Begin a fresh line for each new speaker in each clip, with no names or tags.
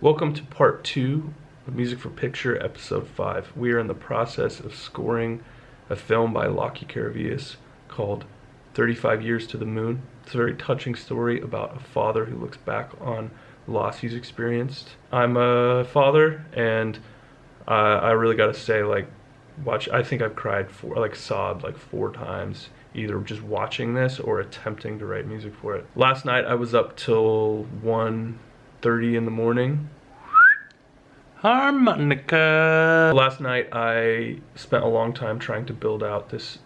Welcome to part 2 of Music for Picture, episode 5. We are in the process of scoring a film by Laki Karavias called 35 Years to the Moon. It's a very touching story about a father who looks back on loss he's experienced. I'm a father, and I really gotta say, I think I've cried sobbed 4 times, either just watching this or attempting to write music for it. Last night I was up till 1:30 in the morning. Harmonica. Last night I spent a long time trying to build out this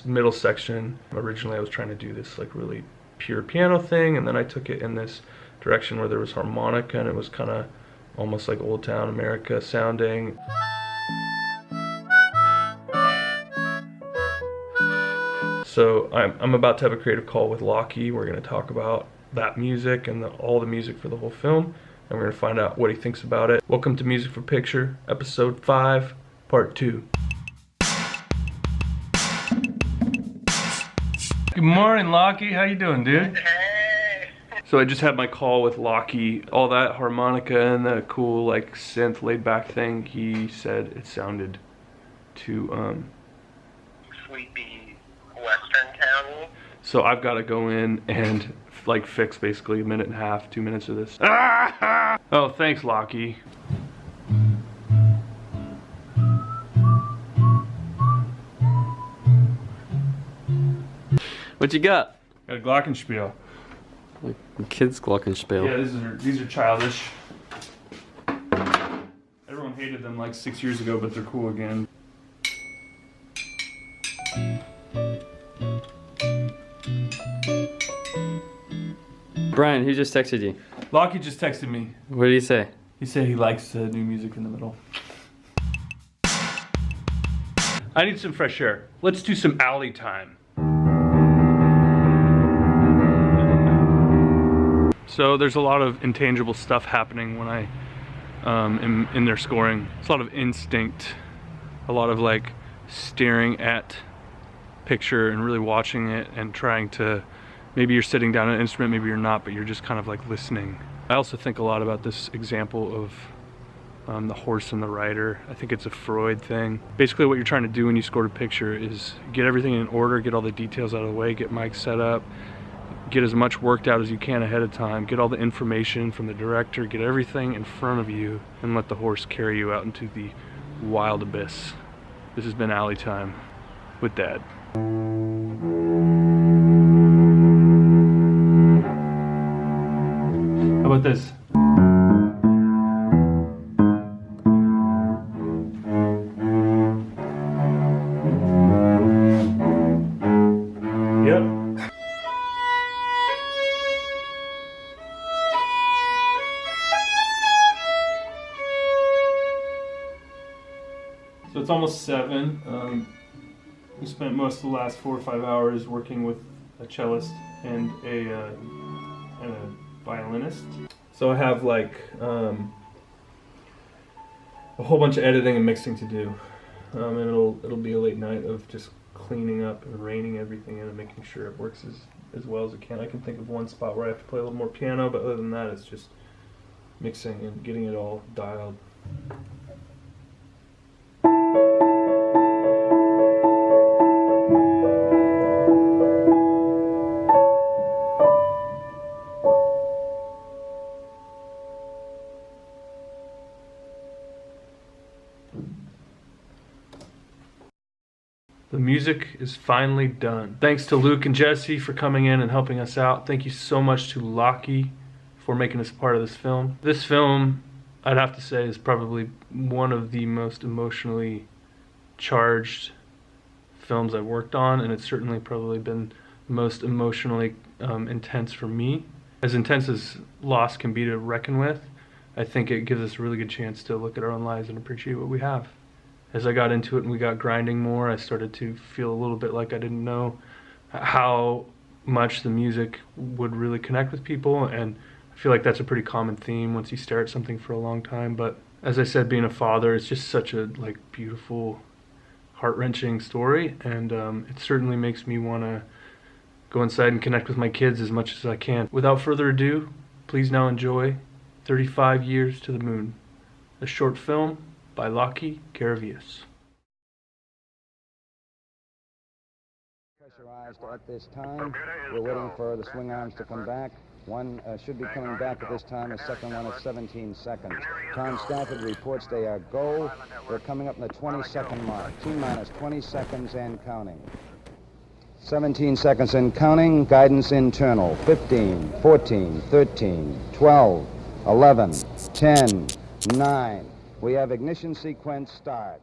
middle section. Originally I was trying to do this really pure piano thing, and then I took it in this direction where there was harmonica, and it was kind of almost like Old Town America sounding. So I'm about to have a creative call with Laki. We're going to talk about that music and all the music for the whole film, and we're going to find out what he thinks about it. Welcome to Music for Picture, episode 5, part 2. Good morning, Laki. How you doing, dude?
Hey!
So I just had my call with Laki. All that harmonica and the cool synth laid back thing, he said it sounded too
Sleepy Western County.
So I've got to go in and fix basically a minute and a half, 2 minutes of this. Ah! Oh, thanks, Laki.
What you got?
Got a glockenspiel.
Like kids glockenspiel.
Yeah, these are childish. Everyone hated them 6 years ago, but they're cool again.
Brian, who just texted you?
Laki just texted me.
What did he say?
He said he likes new music in the middle. I need some fresh air. Let's do some alley time. So there's a lot of intangible stuff happening when I am in their scoring. It's a lot of instinct, a lot of staring at picture and really watching it and trying to, maybe you're sitting down at an instrument, maybe you're not, but you're just kind of listening. I also think a lot about this example of the horse and the rider. I think it's a Freud thing. Basically what you're trying to do when you score a picture is get everything in order, get all the details out of the way, get mics set up, get as much worked out as you can ahead of time, get all the information from the director, get everything in front of you, and let the horse carry you out into the wild abyss. This has been Alley Time with Dad. How about this? Yep. So it's almost 7. We spent most of the last 4 or 5 hours working with a cellist and a violinist. So I have a whole bunch of editing and mixing to do, and it'll be a late night of just cleaning up and reining everything in and making sure it works as well as it can. I can think of one spot where I have to play a little more piano, but other than that it's just mixing and getting it all dialed. The music is finally done. Thanks to Luke and Jesse for coming in and helping us out. Thank you so much to Laki for making us a part of this film. This film, I'd have to say, is probably one of the most emotionally charged films I've worked on, and it's certainly probably been most emotionally intense for me. As intense as loss can be to reckon with, I think it gives us a really good chance to look at our own lives and appreciate what we have. As I got into it and we got grinding more, I started to feel a little bit like I didn't know how much the music would really connect with people, and I feel like that's a pretty common theme once you stare at something for a long time. But as I said, being a father, it's just such a beautiful, heart-wrenching story, and it certainly makes me want to go inside and connect with my kids as much as I can. Without further ado, please now enjoy 35 Years to the Moon, a short film by Laki Karavias.
Pressurized at this time. We're waiting for the swing arms to come back. One should be coming back at this time. The second one is 17 seconds. Tom Stafford reports they are go. They're coming up in the 20-second mark. T-minus 20 seconds and counting. 17 seconds and counting. Guidance internal. 15, 14, 13, 12, 11, 10, 9. We have ignition sequence start.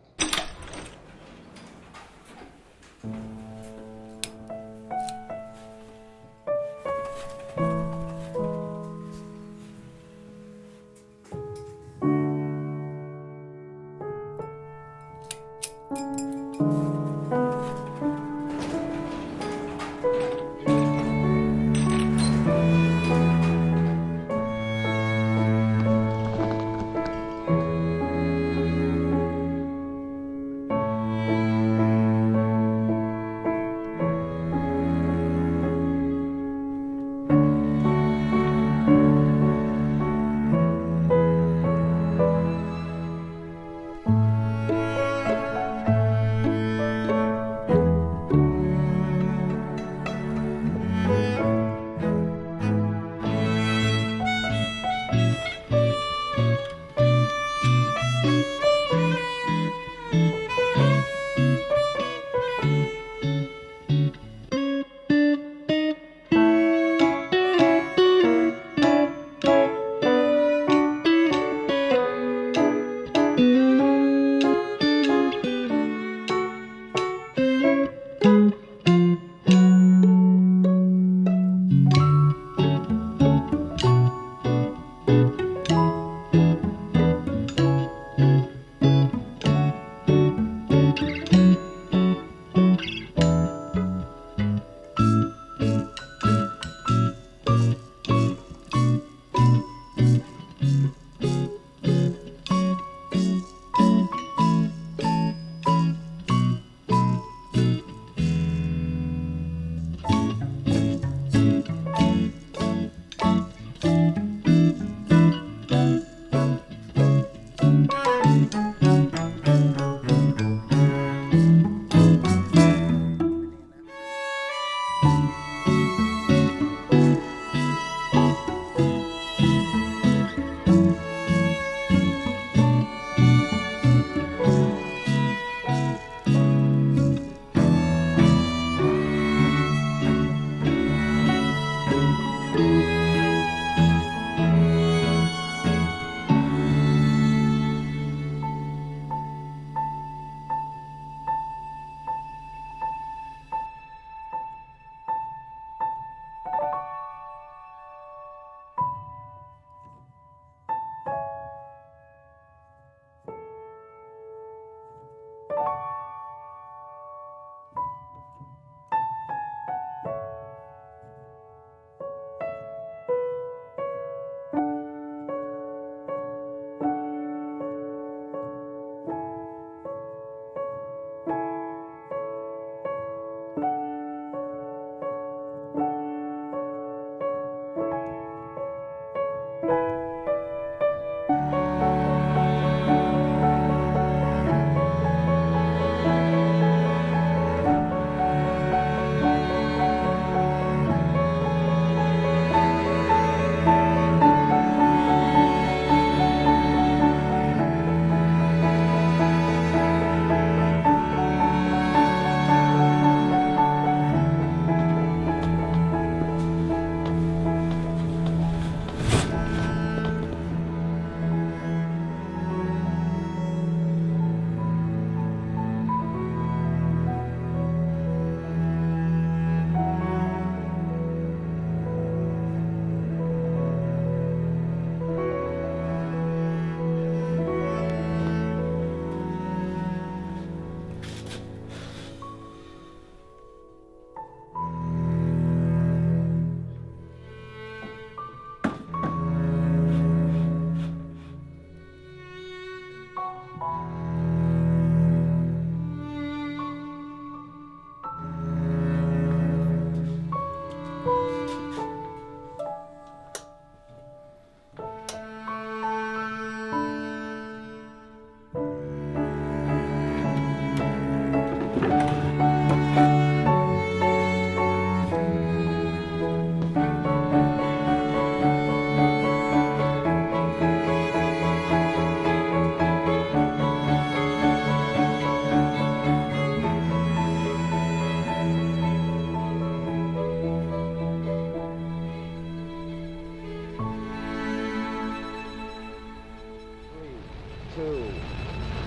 2.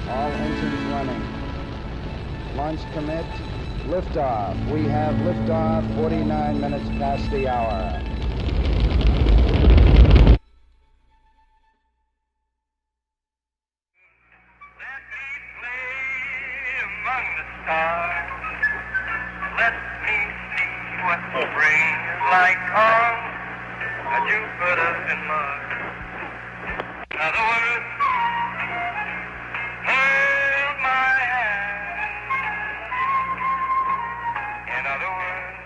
All engines running. Launch commit. Liftoff. We have liftoff 49 minutes past the hour.
Let me play among the stars. Let me see what spring is like on Jupiter and Mars. In other words, hold my hand. In other words,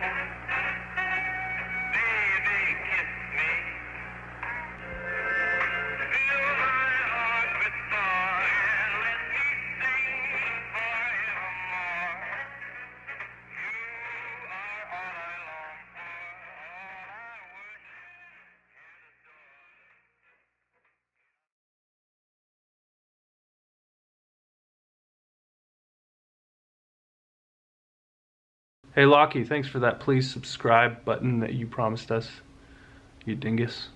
baby, kiss me. Fill my heart with joy and let me sing forevermore. You are all I long for, all I worship and adore.
Hey Laki, thanks for that please subscribe button that you promised us, you dingus.